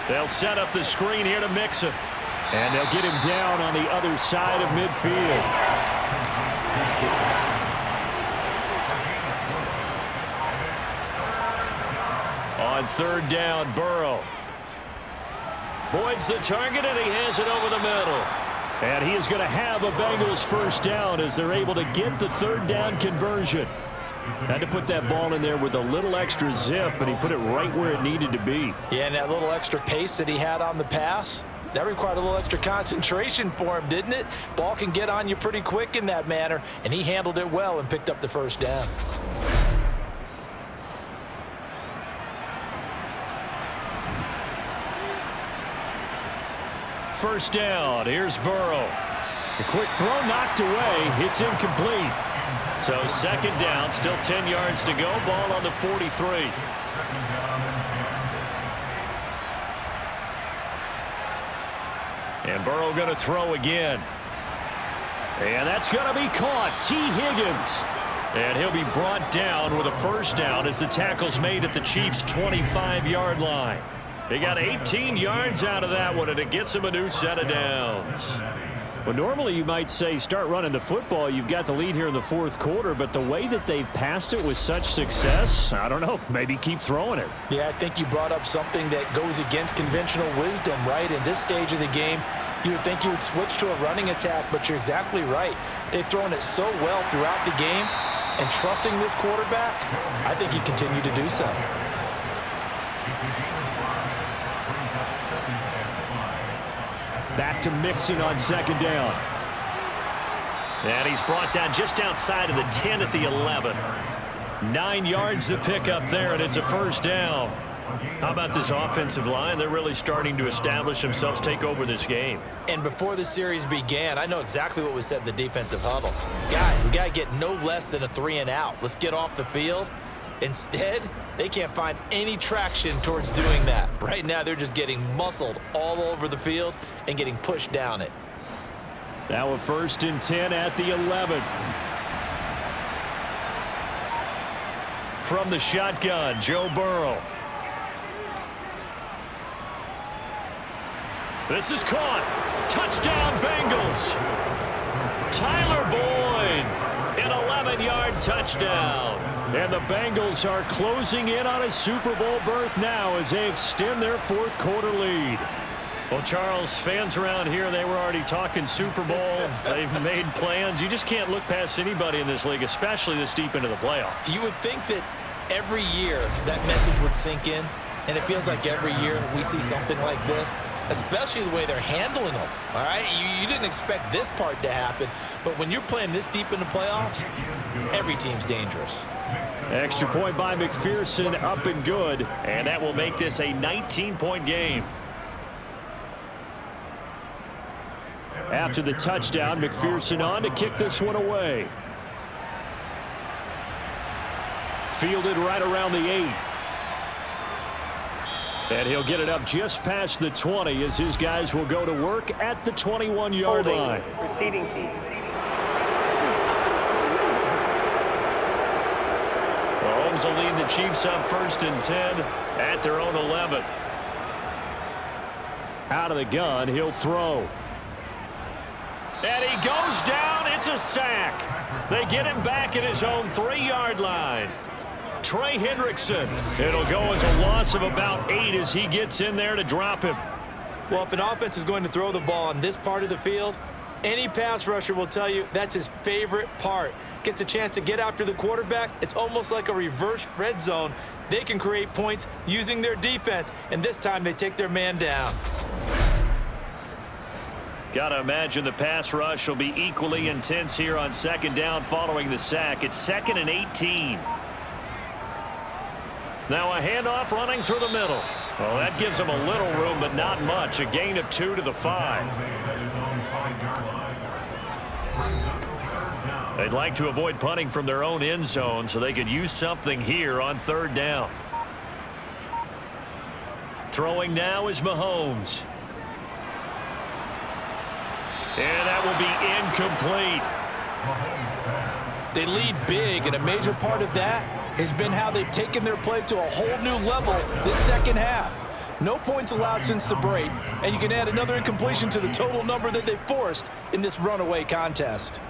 They'll set up the screen here to mix it. And they'll get him down on the other side of midfield. On third down, Burrow. Boyd's the target, and he has it over the middle. And he is going to have a Bengals first down as they're able to get the 3rd down conversion. Had to put that ball in there with a little extra zip, and he put it right where it needed to be. Yeah, and that little extra pace that he had on the pass, that required a little extra concentration for him, didn't it? Ball can get on you pretty quick in that manner, and he handled it well and picked up the first down. First down, here's Burrow. The quick throw knocked away. It's incomplete. So 2nd down, still 10 yards to go. Ball on the 43. And Burrow going to throw again. And that's going to be caught. T. Higgins. And he'll be brought down with a first down as the tackle's made at the Chiefs' 25-yard line. They got 18 yards out of that one, and it gets him a new set of downs. Well, normally you might say start running the football. You've got the lead here in the 4th quarter, but the way that they've passed it with such success, I don't know, maybe keep throwing it. Yeah, I think you brought up something that goes against conventional wisdom, right? In this stage of the game, you would think you would switch to a running attack, but you're exactly right. They've thrown it so well throughout the game, and trusting this quarterback, I think you continue to do so. Back to mixing on second down. And he's brought down just outside of the 10 at the 11. 9 yards to pick up there, and it's a first down. How about this offensive line? They're really starting to establish themselves, take over this game. And before the series began, I know exactly what was said in the defensive huddle. Guys, we got to get no less than a 3-and-out. Let's get off the field. Instead, they can't find any traction towards doing that. Right now, they're just getting muscled all over the field and getting pushed down it. Now a 1st and 10 at the 11. From the shotgun, Joe Burrow. This is caught. Touchdown, Bengals. Tyler Boyd, an 11-yard touchdown. And the Bengals are closing in on a Super Bowl berth now as they extend their 4th quarter lead. Well, Charles, fans around here, they were already talking Super Bowl. They've made plans. You just can't look past anybody in this league, especially this deep into the playoffs. You would think that every year that message would sink in, and it feels like every year we see something like this, especially the way they're handling them, all right? You didn't expect this part to happen, but when you're playing this deep in the playoffs, every team's dangerous. Extra point by McPherson, up and good, and that will make this a 19-point game. After the touchdown, McPherson on to kick this one away. Fielded right around the 8. And he'll get it up just past the 20 as his guys will go to work at the 21-yard line. Receiving team. Mahomes will lead the Chiefs up 1st and 10 at their own 11. Out of the gun, he'll throw. And he goes down. It's a sack. They get him back at his own 3-yard line. Trey Hendrickson. It'll go as a loss of about 8 as he gets in there to drop him. Well, if an offense is going to throw the ball on this part of the field, any pass rusher will tell you that's his favorite part. Gets a chance to get after the quarterback. It's almost like a reverse red zone. They can create points using their defense, and this time they take their man down. Got to imagine the pass rush will be equally intense here on 2nd down following the sack. It's 2nd and 18. Now a handoff running through the middle. Well, that gives them a little room, but not much. A gain of 2 to the 5. They'd like to avoid punting from their own end zone so they could use something here on 3rd down. Throwing now is Mahomes. And that will be incomplete. They lead big, and a major part of that has been how they've taken their play to a whole new level this 2nd half. No points allowed since the break, and you can add another incompletion to the total number that they forced in this runaway contest.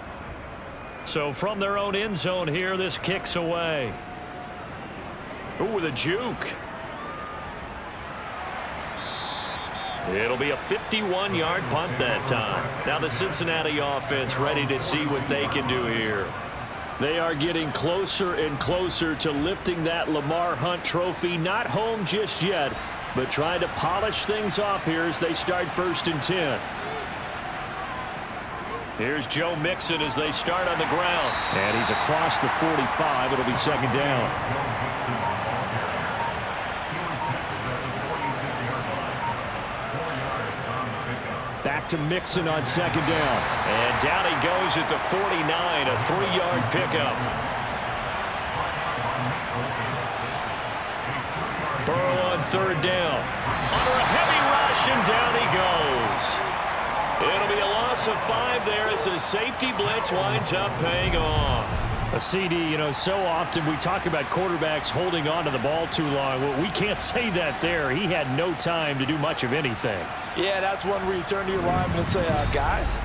So from their own end zone here, this kicks away. Ooh, the juke. It'll be a 51-yard punt that time. Now the Cincinnati offense ready to see what they can do here. They are getting closer and closer to lifting that Lamar Hunt trophy. Not home just yet, but trying to polish things off here as they start 1st and 10. Here's Joe Mixon as they start on the ground. And he's across the 45. It'll be 2nd down. Back to Mixon on 2nd down. And down he goes at the 49, a 3-yard pickup. Burrow on 3rd down. Under a heavy rush, and down he goes. It'll be a loss of 5 there as the safety blitz winds up paying off. A CD, you know, so often we talk about quarterbacks holding on to the ball too long. Well, we can't say that there. He had no time to do much of anything. Yeah, that's one where you turn to your lineman and say, guys,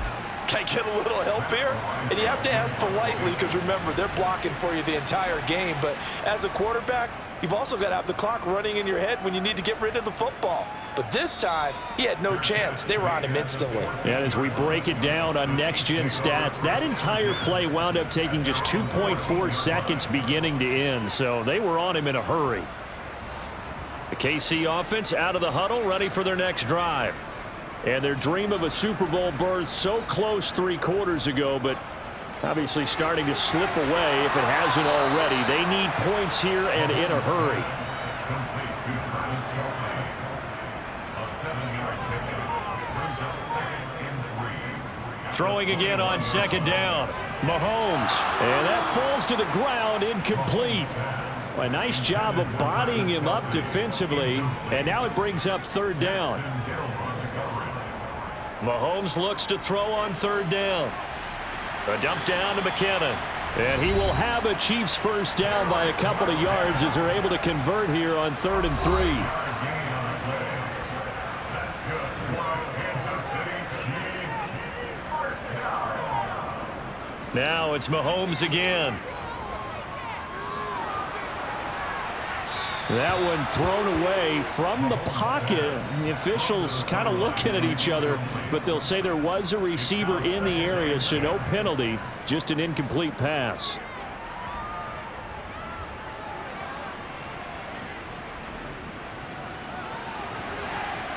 can I get a little help here? And you have to ask politely because, remember, they're blocking for you the entire game. But as a quarterback, you've also got to have the clock running in your head when you need to get rid of the football. But this time, he had no chance. They were on him instantly. And as we break it down on next-gen stats, that entire play wound up taking just 2.4 seconds beginning to end. So they were on him in a hurry. The KC offense out of the huddle, ready for their next drive. And their dream of a Super Bowl berth so close 3 quarters ago, but obviously starting to slip away if it hasn't already. They need points here and in a hurry. Throwing again on second down. Mahomes. And that falls to the ground, incomplete. A nice job of bodying him up defensively. And now it brings up third down. Mahomes looks to throw on third down. A dump down to McKinnon. And he will have a Chiefs first down by a couple of yards as they're able to convert here on 3rd and 3. Now it's Mahomes again. That one thrown away from the pocket. The officials kind of looking at each other, but they'll say there was a receiver in the area, so no penalty, just an incomplete pass.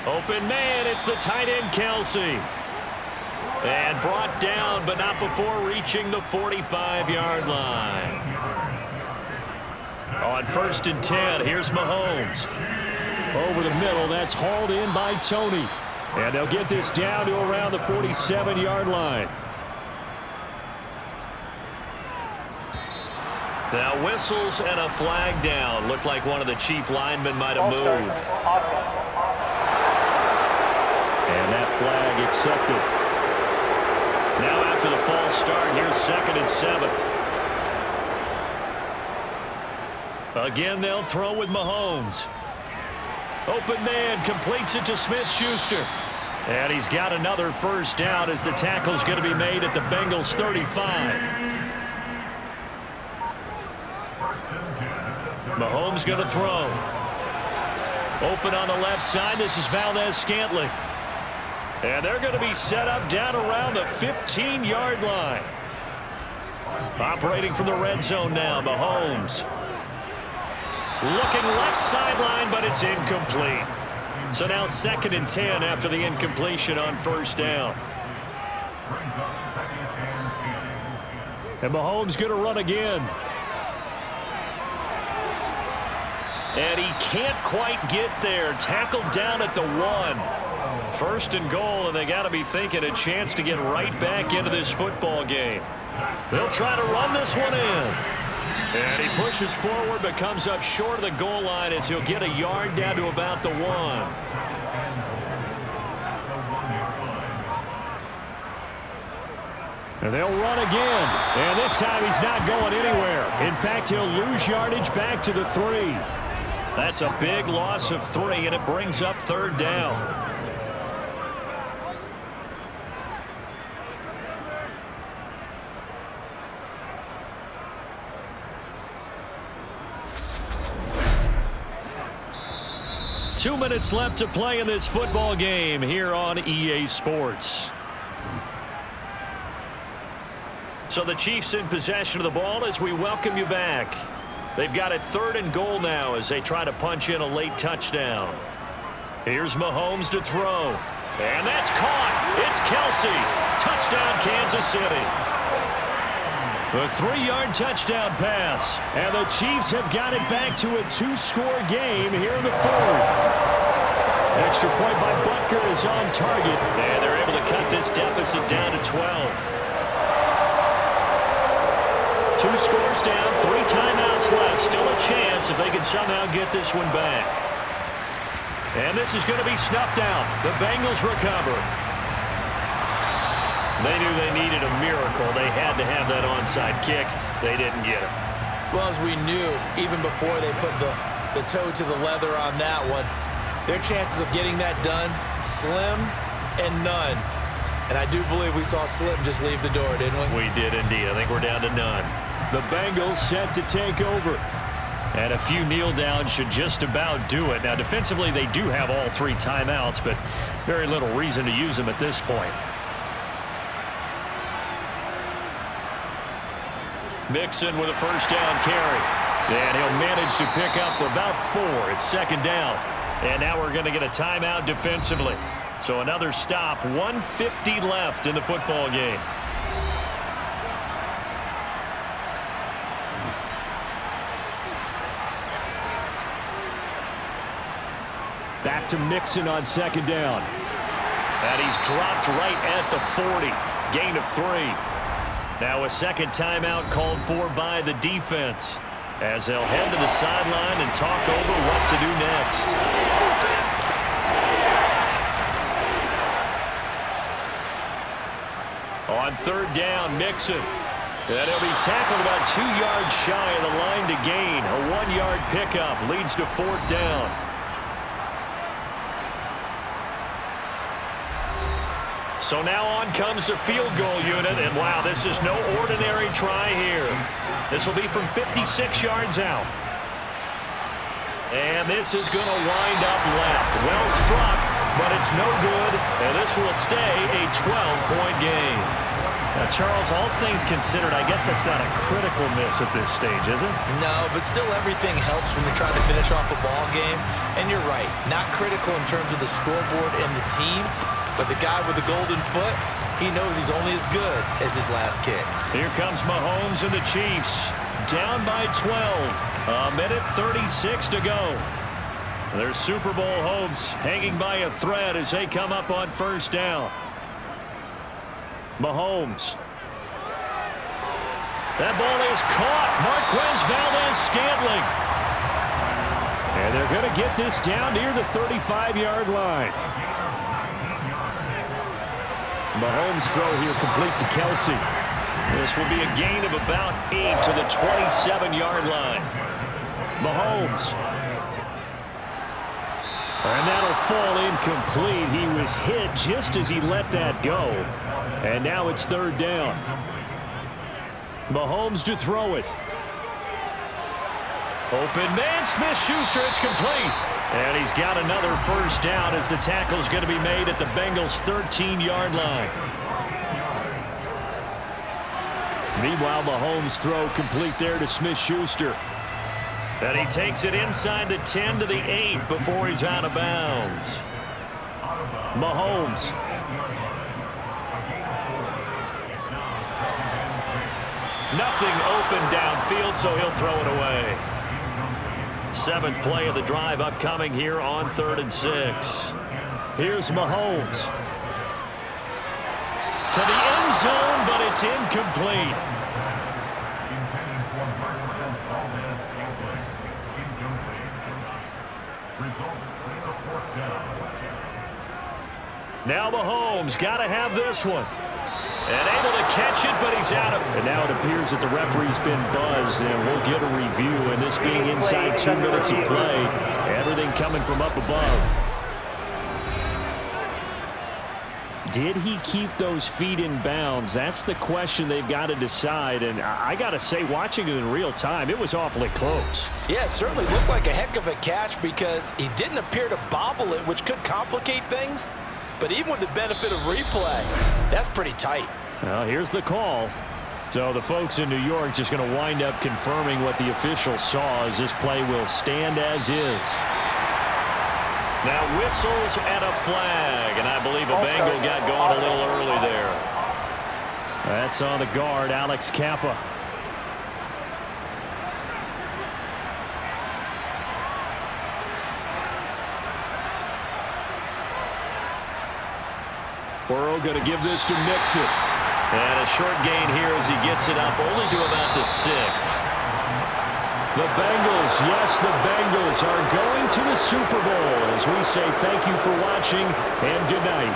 Open man, it's the tight end Kelsey. And brought down, but not before reaching the 45-yard line. On 1st and 10, here's Mahomes. Over the middle, that's hauled in by Tony. And they'll get this down to around the 47-yard line. Now whistles and a flag down. Looked like one of the Chief linemen might have moved. And that flag accepted. Now after the false start, here's 2nd and 7. Again, they'll throw with Mahomes. Open man completes it to Smith-Schuster. And he's got another first down as the tackle's going to be made at the Bengals 35. Mahomes going to throw. Open on the left side. This is Valdez-Scantling. And they're going to be set up down around the 15-yard line. Operating from the red zone now, Mahomes. Looking left sideline, but it's incomplete. So now 2nd and 10 after the incompletion on first down. And Mahomes going to run again. And he can't quite get there. Tackled down at the 1. 1st and goal, and they got to be thinking a chance to get right back into this football game. They'll try to run this one in. And he pushes forward but comes up short of the goal line as he'll get a yard down to about the 1. And they'll run again. And this time he's not going anywhere. In fact, he'll lose yardage back to the 3. That's a big loss of 3, and it brings up third down. Two minutes left to play in this football game here on EA Sports. So the Chiefs in possession of the ball as we welcome you back. They've got it 3rd and goal now as they try to punch in a late touchdown. Here's Mahomes to throw. And that's caught. It's Kelsey. Touchdown, Kansas City. A 3-yard touchdown pass. And the Chiefs have got it back to a 2-score game here in the 4th. Extra point by Butker is on target. And they're able to cut this deficit down to 12. 2 scores down, 3 timeouts left. Still a chance if they can somehow get this one back. And this is going to be snuffed out. The Bengals recover. They knew they needed a miracle. They had to have that onside kick. They didn't get it. Well, as we knew, even before they put the toe to the leather on that one, their chances of getting that done, slim and none. And I do believe we saw Slim just leave the door, didn't we? We did indeed. I think we're down to none. The Bengals set to take over. And a few kneel downs should just about do it. Now, defensively, they do have all 3 timeouts, but very little reason to use them at this point. Mixon with a first down carry. And he'll manage to pick up about 4. It's 2nd down. And now we're going to get a timeout defensively. So another stop. 1:50 left in the football game. Back to Mixon on second down. And he's dropped right at the 40. Gain of 3. Now a second timeout called for by the defense, as they'll head to the sideline and talk over what to do next. On third down, Mixon. And he'll be tackled about 2 yards shy of the line to gain. A 1-yard pickup leads to fourth down. So now on comes the field goal unit, and wow, this is no ordinary try here. This will be from 56 yards out. And this is going to wind up left. Well struck, but it's no good, and this will stay a 12-point game. Now, Charles, all things considered, I guess that's not a critical miss at this stage, is it? No, but still everything helps when you're trying to finish off a ball game. And you're right, not critical in terms of the scoreboard and the team, but the guy with the golden foot, he knows he's only as good as his last kick. Here comes Mahomes and the Chiefs, down by 12. A minute 36 to go. Their Super Bowl hopes hanging by a thread as they come up on first down. Mahomes. That ball is caught. Marquez Valdes-Scantling. And they're going to get this down near the 35-yard line. Mahomes throw here complete to Kelsey. This will be a gain of about 8 to the 27-yard line. Mahomes. And that'll fall incomplete. He was hit just as he let that go. And now it's third down. Mahomes to throw it. Open man, Smith-Schuster, it's complete. And he's got another first down as the tackle's going to be made at the Bengals' 13-yard line. Meanwhile, Mahomes' throw complete there to Smith-Schuster. And he takes it inside the 10 to the 8 before he's out of bounds. Mahomes. Nothing open downfield, so he'll throw it away. 7th play of the drive upcoming here on 3rd and 6. Here's Mahomes. To the end zone, but it's incomplete. Now Mahomes got to have this one. And able to catch it, but he's out of it. And now it appears that the referee's been buzzed, and we'll get a review. And this being inside 2 minutes of play, everything coming from up above. Did he keep those feet in bounds? That's the question they've got to decide. And I got to say, watching it in real time, it was awfully close. Yeah, it certainly looked like a heck of a catch because he didn't appear to bobble it, which could complicate things. But even with the benefit of replay, that's pretty tight. Well, here's the call. So the folks in New York just going to wind up confirming what the official saw as this play will stand as is. Now whistles and a flag, and I believe a Bengal got going a little early there. That's on the guard, Alex Kappa. Burrow going to give this to Mixon. And a short gain here as he gets it up only to about the 6. The Bengals, yes, the Bengals are going to the Super Bowl as we say thank you for watching and good night.